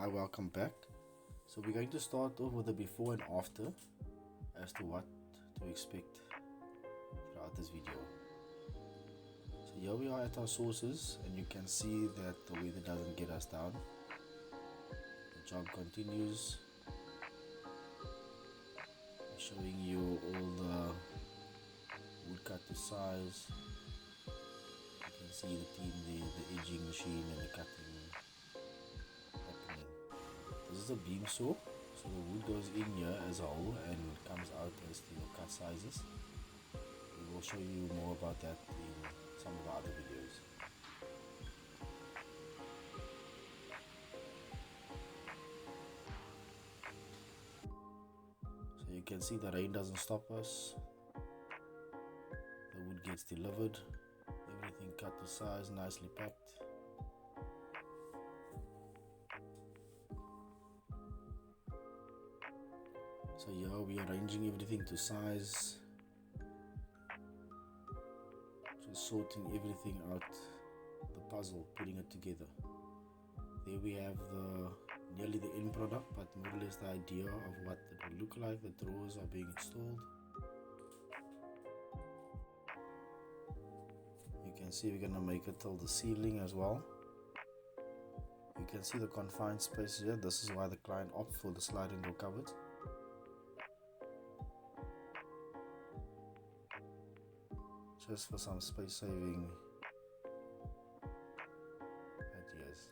Hi, welcome back. So we're going to start off with the before and after as to what to expect throughout this video. So here we are at our sources, and you can see that the weather doesn't get us down. The job continues, showing you all the wood cut to size. You can see the team there, the edging machine and the cutting happening. This is a beam saw, so the wood goes in here as a whole and comes out as the cut sizes. We will show you more about that in some of the other videos. So you can see the rain doesn't stop us. The wood gets delivered, everything cut to size, nicely packed. So here we are arranging everything to size, just sorting everything out, the puzzle, putting it together. There we have nearly the end product, but more or less the idea of what it will look like. The drawers are being installed. You can see we're going to make it till the ceiling as well. You can see the confined space here. This is why the client opted for the sliding door cupboard. Just for some space saving ideas.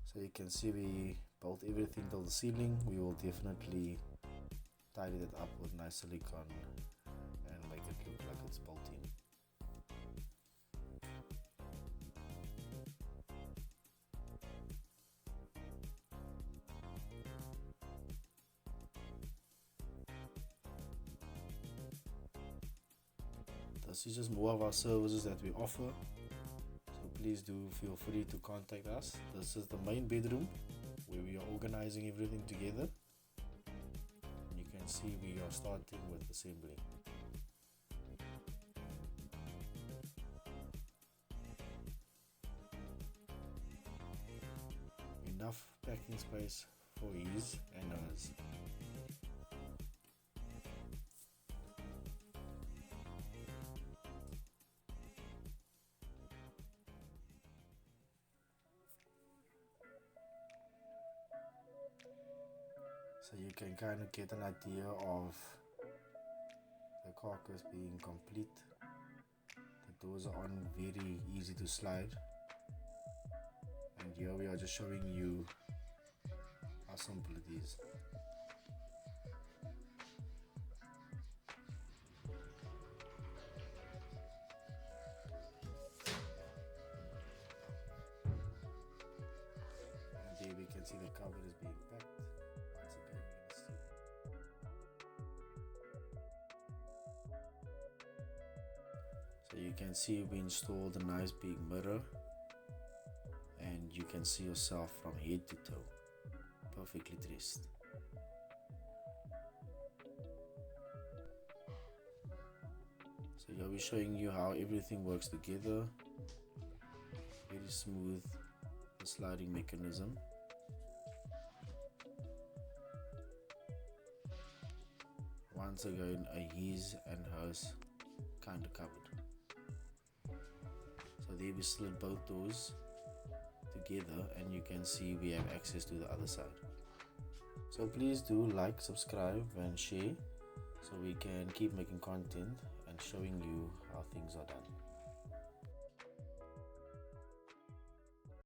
So you can see we built everything till the ceiling. We will definitely tidy that up with nice silicone and make it look like it's built in. This is just more of our services that we offer, so please do feel free to contact us. This is the main bedroom where we are organizing everything together. You can see we are starting with assembly. Enough packing space for ease and noise. So you can kind of get an idea of the carcass being complete. The doors are on, very easy to slide. And here we are just showing you how simple it is. And there we can see the cupboard is being packed. Once again, we're going to see. So you can see we installed a nice big mirror, and you can see yourself from head to toe, perfectly dressed. So here we're showing you how everything works together. Very smooth, the sliding mechanism. Once again, a his and hers kind of cupboard. So there we slid both doors together, and you can see we have access to the other side. So please do like, subscribe and share so we can keep making content and showing you how things are done.